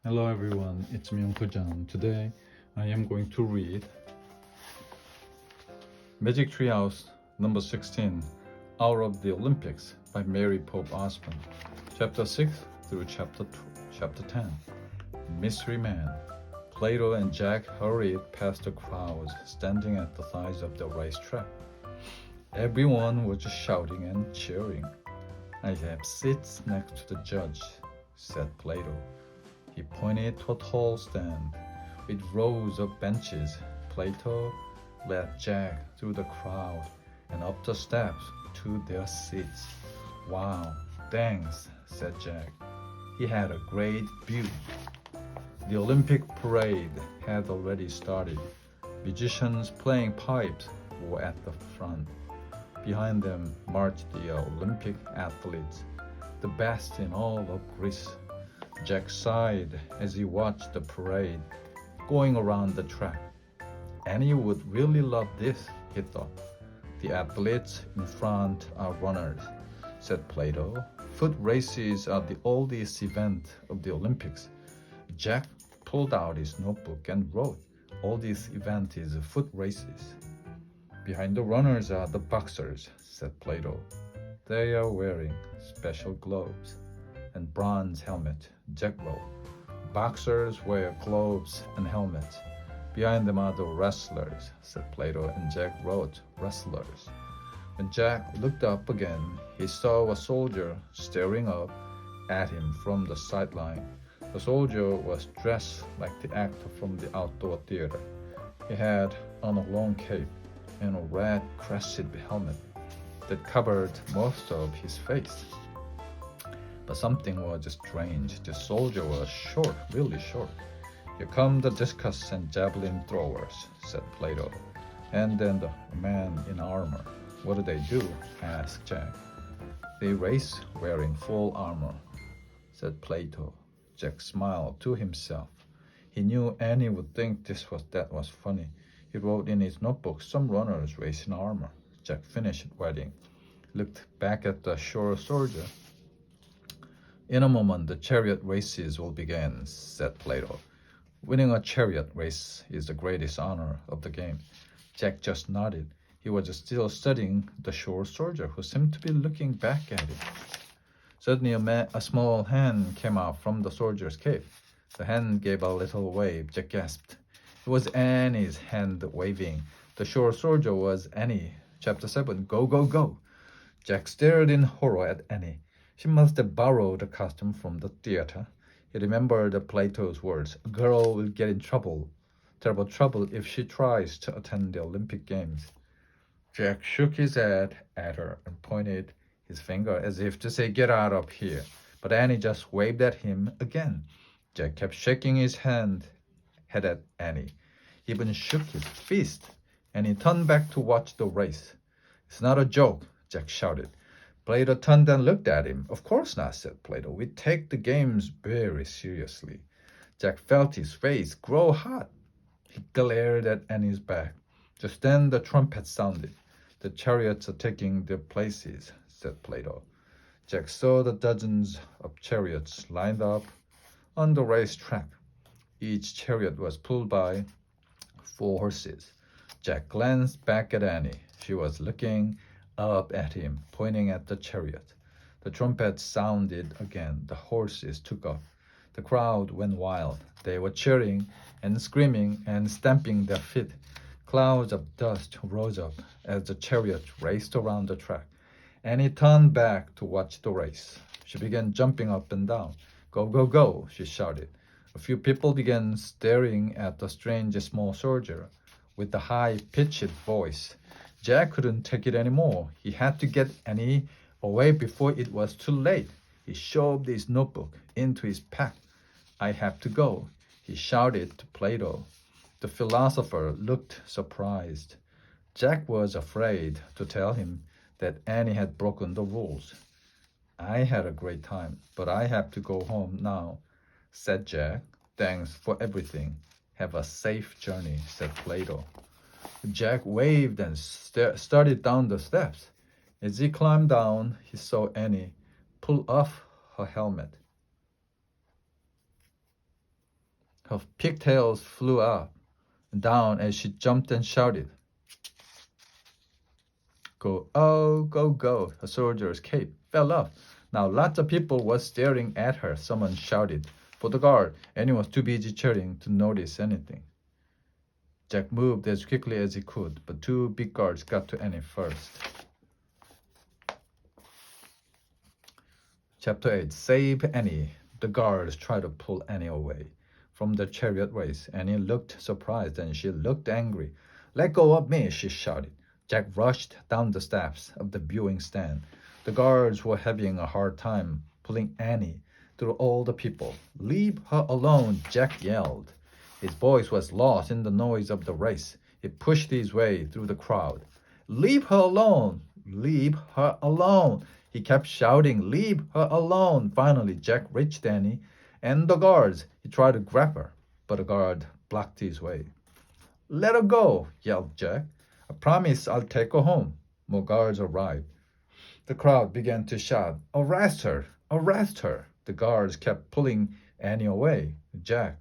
Hello everyone, it's Myung-Jan. Today I am going to read Magic Treehouse number 16, Hour of the Olympics by Mary Pope Osborne, Chapter 6 through Chapter 10. Mystery Man. Plato and Jack hurried past the crowds standing at the sides of the racetrack. Everyone was shouting and cheering. I have seats next to the judge, said Plato. He pointed to a tall stand with rows of benches. Plato led Jack through the crowd and up the steps to their seats. Wow, thanks, said Jack. He had a great view. The Olympic parade had already started. Musicians playing pipes were at the front. Behind them marched the Olympic athletes, the best in all of Greece. Jack sighed as he watched the parade going around the track. Annie would really love this, he thought. The athletes in front are runners, said Plato. Foot races are the oldest event of the Olympics. Jack pulled out his notebook and wrote, oldest event is foot races. Behind the runners are the boxers, said Plato. They are wearing special gloves and bronze helmet, Jack wrote. Boxers wear gloves and helmets. Behind them are the wrestlers, said Plato, and Jack wrote wrestlers. When Jack looked up again, he saw a soldier staring up at him from the sideline. The soldier was dressed like the actor from the outdoor theater. He had on a long cape and a red crested helmet that covered most of his face. But something was strange. The soldier was short, really short. Here come the discus and javelin throwers, said Plato. And then the man in armor. What do they do? Asked Jack. They race wearing full armor, said Plato. Jack smiled to himself. He knew Annie would think that was funny. He wrote in his notebook, some runners race in armor. Jack finished writing, looked back at the shore soldier. In a moment, the chariot races will begin, said Plato. Winning a chariot race is the greatest honor of the game. Jack just nodded. He was still studying the shore soldier, who seemed to be looking back at him. Suddenly, a small hand came out from the soldier's cape. The hand gave a little wave. Jack gasped. It was Annie's hand waving. The shore soldier was Annie. Chapter 7, Go, Go, Go. Jack stared in horror at Annie. She must have borrowed a costume from the theater. He remembered Plato's words. A girl will get in trouble, terrible trouble, if she tries to attend the Olympic Games. Jack shook his head at her and pointed his finger as if to say, get out of here. But Annie just waved at him again. Jack kept shaking his head at Annie. He even shook his fist, and he turned back to watch the race. It's not a joke, Jack shouted. Plato turned and looked at him. Of course not, said Plato. We take the games very seriously. Jack felt his face grow hot. He glared at Annie's back. Just then the trumpet sounded. The chariots are taking their places, said Plato. Jack saw the dozens of chariots lined up on the racetrack. Each chariot was pulled by 4 horses. Jack glanced back at Annie. She was looking up at him, pointing at the chariot. The trumpet sounded again. The horses took off. The crowd went wild. They were cheering and screaming and stamping their feet. Clouds of dust rose up as the chariot raced around the track. Annie turned back to watch the race. She began jumping up and down. Go, go, go, she shouted. A few people began staring at the strange small soldier with the high-pitched voice. Jack couldn't take it anymore. He had to get Annie away before it was too late. He shoved his notebook into his pack. I have to go, he shouted to Plato. The philosopher looked surprised. Jack was afraid to tell him that Annie had broken the rules. I had a great time, but I have to go home now, said Jack. Thanks for everything. Have a safe journey, said Plato. Jack waved and started down the steps. As he climbed down, he saw Annie pull off her helmet. Her pigtails flew up and down as she jumped and shouted. Go, oh, go, go. Her soldier's cape fell off. Now lots of people were staring at her. Someone shouted for the guard. Annie was too busy cheering to notice anything. Jack moved as quickly as he could, but two big guards got to Annie first. Chapter 8. Save Annie. The guards tried to pull Annie away from the chariot race. Annie looked surprised and she looked angry. Let go of me, she shouted. Jack rushed down the steps of the viewing stand. The guards were having a hard time pulling Annie through all the people. Leave her alone, Jack yelled. His voice was lost in the noise of the race. He pushed his way through the crowd. Leave her alone! Leave her alone! He kept shouting, leave her alone! Finally, Jack reached Annie and the guards. He tried to grab her, but a guard blocked his way. Let her go, yelled Jack. I promise I'll take her home. More guards arrived. The crowd began to shout, arrest her! Arrest her! The guards kept pulling Annie away. Jack,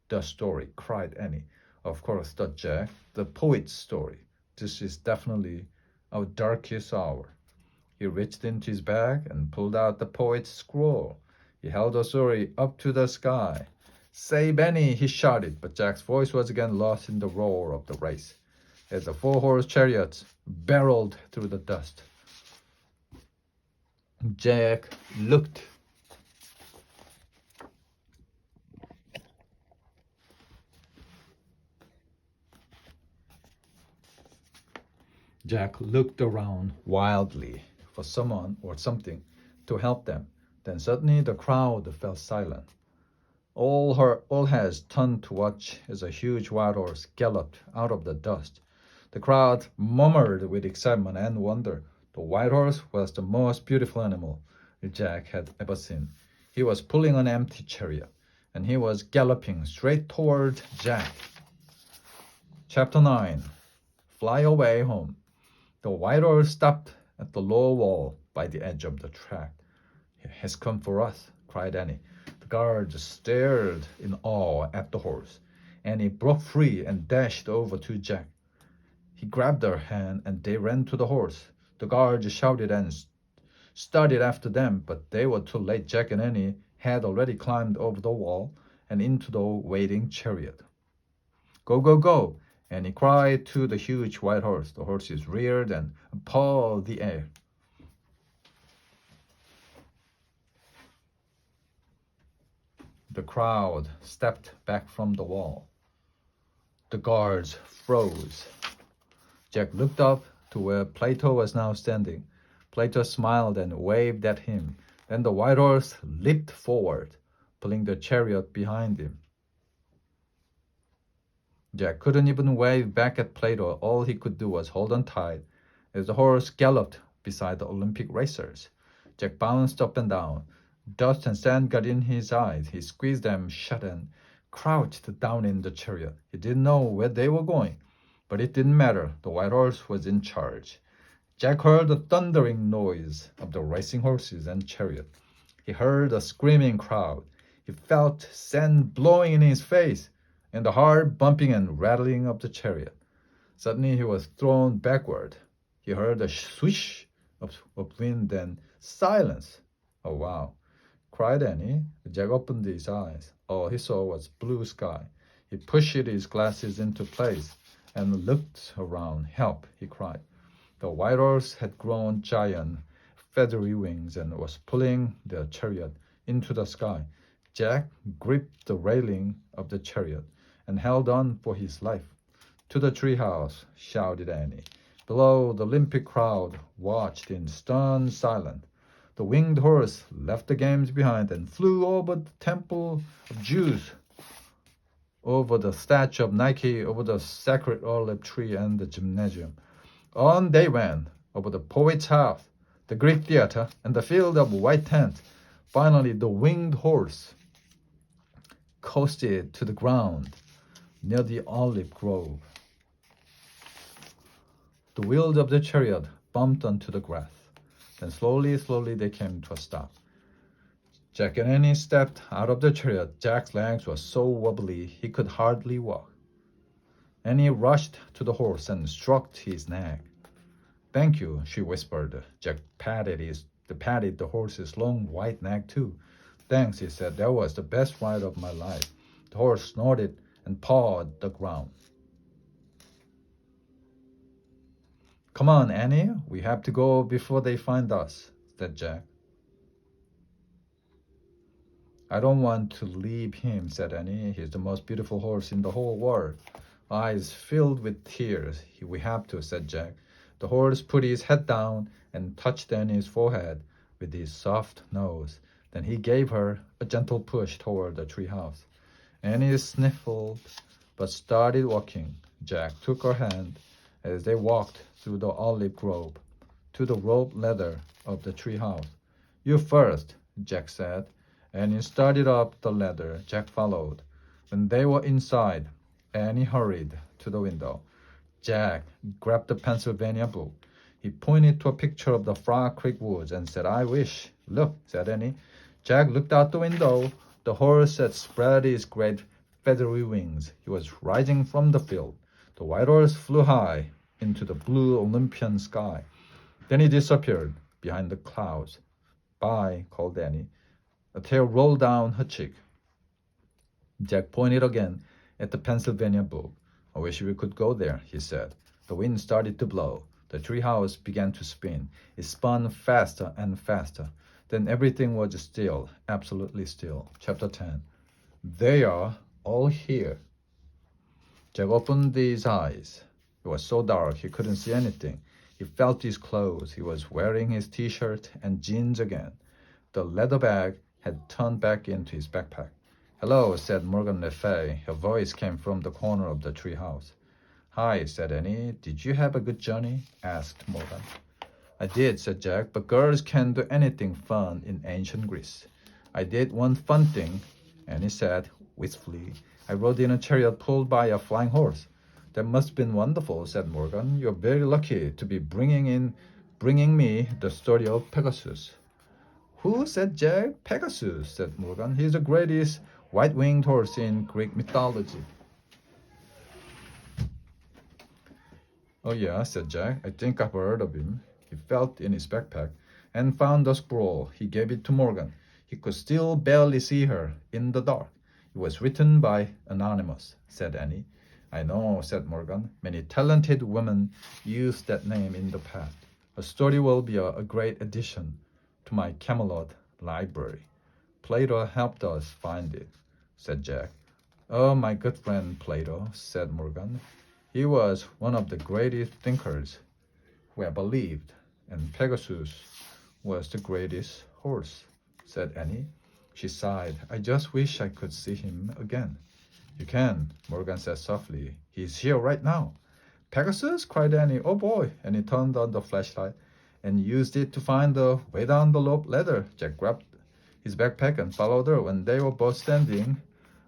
the story, cried Annie. Of course, thought Jack, the poet's story. This is definitely our darkest hour. He reached into his bag and pulled out the poet's scroll. He held the story up to the sky. Save Annie, he shouted, but Jack's voice was again lost in the roar of the race as the four-horse chariots barreled through the dust. Jack looked. Jack looked around wildly for someone or something to help them. Then suddenly the crowd fell silent. All heads turned to watch as a huge white horse galloped out of the dust. The crowd murmured with excitement and wonder. The white horse was the most beautiful animal Jack had ever seen. He was pulling an empty chariot, and he was galloping straight toward Jack. Chapter 9. Fly away home. The white horse stopped at the low wall by the edge of the track. He has come for us, cried Annie. The guards stared in awe at the horse. Annie broke free and dashed over to Jack. He grabbed her hand and they ran to the horse. The guards shouted and started after them, but they were too late. Jack and Annie had already climbed over the wall and into the waiting chariot. Go, go, go! Annie cried to the huge white horse. The horses reared and pawed the air. The crowd stepped back from the wall. The guards froze. Jack looked up to where Plato was now standing. Plato smiled and waved at him. Then the white horse leaped forward, pulling the chariot behind him. Jack couldn't even wave back at Plato. All he could do was hold on tight as the horse galloped beside the Olympic racers. Jack bounced up and down. Dust and sand got in his eyes. He squeezed them shut and crouched down in the chariot. He didn't know where they were going, but it didn't matter. The white horse was in charge. Jack heard the thundering noise of the racing horses and chariot. He heard a screaming crowd. He felt sand blowing in his face and the hard bumping and rattling of the chariot. Suddenly he was thrown backward. He heard a swish of wind and silence. Oh, wow, cried Annie. Jack opened his eyes. All he saw was blue sky. He pushed his glasses into place and looked around. Help, he cried. The white horse had grown giant, feathery wings and was pulling the chariot into the sky. Jack gripped the railing of the chariot and held on for his life. To the treehouse, shouted Annie. Below, the Olympic crowd watched in stunned silence. The winged horse left the games behind and flew over the temple of Zeus, over the statue of Nike, over the sacred olive tree and the gymnasium. On they went, over the poet's house, the Greek theater, and the field of white tents. Finally, the winged horse coasted to the ground near the olive grove. The wheels of the chariot bumped onto the grass. Then slowly they came to a stop. Jack and Annie stepped out of the chariot. Jack's legs were so wobbly he could hardly walk. Annie rushed to the horse and stroked his neck. "Thank you," she whispered. Jack patted the horse's long white neck too. "Thanks," he said. "That was the best ride of my life." The horse snorted and pawed the ground. "Come on, Annie, we have to go before they find us," said Jack. "I don't want to leave him," said Annie. "He's the most beautiful horse in the whole world." Eyes filled with tears. "We have to," said Jack. The horse put his head down and touched Annie's forehead with his soft nose. Then he gave her a gentle push toward the treehouse. Annie sniffled but started walking. Jack took her hand as they walked through the olive grove to the rope ladder of the treehouse. "You first," Jack said. Annie started up the ladder. Jack followed. When they were inside, Annie hurried to the window. Jack grabbed the Pennsylvania book. He pointed to a picture of the Frog Creek woods and said, "I wish." "Look," said Annie. Jack looked out the window. The horse had spread his great feathery wings. He was rising from the field. The white horse flew high into the blue Olympian sky. Then he disappeared behind the clouds. "Bye," called Annie. A tear rolled down her cheek. Jack pointed again at the Pennsylvania book. "I wish we could go there," he said. The wind started to blow. The treehouse began to spin. It spun faster and faster. Then everything was still, absolutely still. Chapter 10. They are all here. Jack opened his eyes. It was so dark he couldn't see anything. He felt his clothes. He was wearing his t-shirt and jeans again. The leather bag had turned back into his backpack. "Hello," said Morgan Le Fay. Her voice came from the corner of the treehouse. "Hi," said Annie. "Did you have a good journey?" asked Morgan. "I did," said Jack, "but girls can do anything fun in ancient Greece." "I did one fun thing," Annie said wistfully. "I rode in a chariot pulled by a flying horse." "That must have been wonderful," said Morgan. "You're very lucky to be bringing me the story of Pegasus." "Who?" said Jack. "Pegasus," said Morgan. "He's the greatest white-winged horse in Greek mythology." "Oh yeah," said Jack. "I think I've heard of him." He felt in his backpack and found a scroll. He gave it to Morgan. He could still barely see her in the dark. "It was written by Anonymous," said Annie. "I know," said Morgan. "Many talented women used that name in the past. A story will be a great addition to my Camelot library. Plato helped us find it," said Jack. "Oh, my good friend Plato," said Morgan. "He was one of the greatest thinkers who ever lived, and Pegasus was the greatest horse," said Annie. She sighed. "I just wish I could see him again." "You can," Morgan said softly. "He's here right now." "Pegasus?" cried Annie. "Oh boy." And he turned on the flashlight and used it to find the way down the rope ladder. Jack grabbed his backpack and followed her. When they were both standing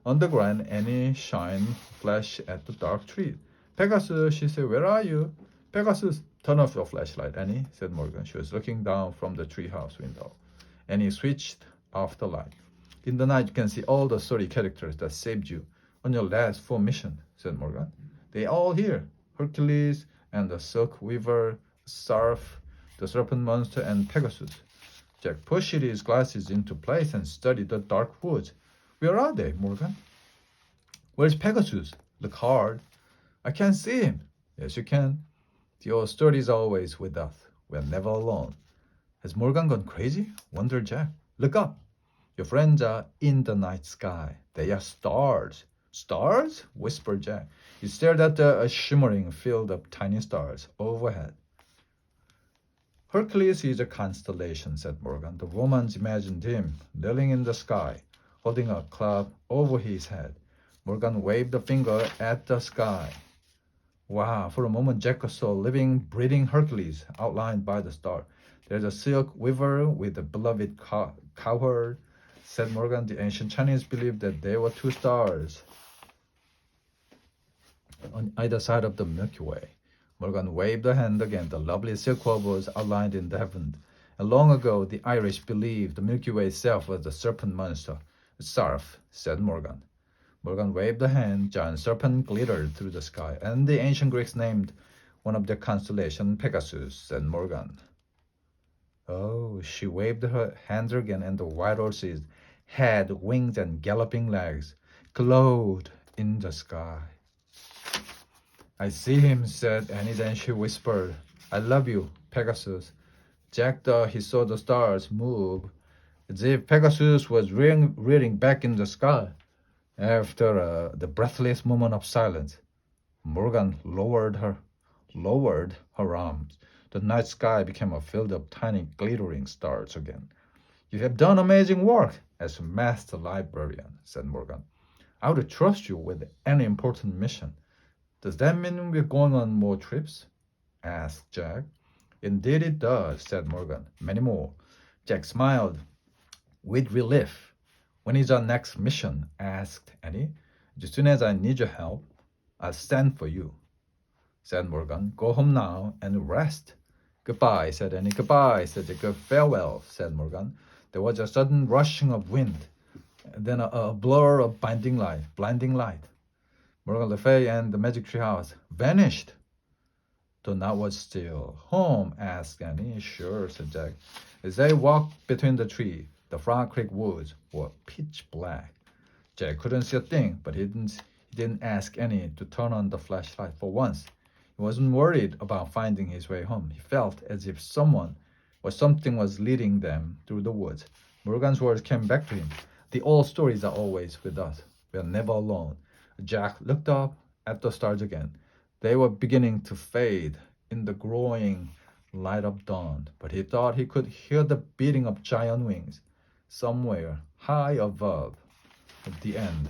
on the ground, Annie shined flash at the dark tree. "Pegasus," she said, "where are you?" "Pegasus." "Turn off your flashlight, Annie," said Morgan. She was looking down from the treehouse window. Annie switched off the light. "In the night you can see all the story characters that saved you on your last 4 missions," said Morgan. "They all here. Hercules and the silk weaver, Sarf, the serpent monster, and Pegasus." Jack pushed his glasses into place and studied the dark woods. "Where are they, Morgan?" "Where's Pegasus?" "Look hard." "I can't see him." "Yes, you can. The old story is always with us. We're never alone." "Has Morgan gone crazy?" wondered Jack. "Look up. Your friends are in the night sky. They are stars." "Stars?" whispered Jack. He stared at the shimmering field of tiny stars overhead. "Hercules is a constellation," said Morgan. "The Romans imagined him kneeling in the sky, holding a club over his head." Morgan waved a finger at the sky. Wow, for a moment Jack saw living, breathing Hercules outlined by the star. "There's a silk weaver with a beloved cowherd," said Morgan. "The ancient Chinese believed that there were 2 stars on either side of the Milky Way." Morgan waved a hand again. The lovely silk was outlined in the heavens And long ago, the Irish believed the Milky Way itself was the serpent monster. Sarf, said Morgan. Morgan waved a hand. Giant serpent glittered through the sky, and the ancient Greeks named one of their constellations Pegasus, said Morgan. Oh, she waved her hand again, and the white horse's head, wings, and galloping legs glowed in the sky. I see him, said Annie. Then she whispered, I love you, Pegasus. Jack thought he saw the stars move, as if Pegasus was rearing back in the sky. After the breathless moment of silence, Morgan lowered her arms. The night sky became a field of tiny glittering stars again. You have done amazing work as a master librarian, said Morgan. I would trust you with any important mission. Does that mean we're going on more trips? Asked Jack. Indeed it does, said Morgan. Many more. Jack smiled with relief. When is our next mission? Asked Annie. As soon as I need your help, I'll send for you, said Morgan. Go home now and rest. Goodbye, said Annie. Goodbye, said Jack. Farewell, said Morgan. There was a sudden rushing of wind, then a blur of blinding light. Morgan Le Fay and the magic treehouse vanished. The night was still. Home? Asked Annie. Sure, said Jack. As they walked between the trees, the Frog Creek woods were pitch black. Jack couldn't see a thing, but he didn't ask Annie to turn on the flashlight for once. He wasn't worried about finding his way home. He felt as if someone or something was leading them through the woods. Morgan's words came back to him. The old stories are always with us. We are never alone. Jack looked up at the stars again. They were beginning to fade in the growing light of dawn, but he thought he could hear the beating of giant wings somewhere high above. At the end.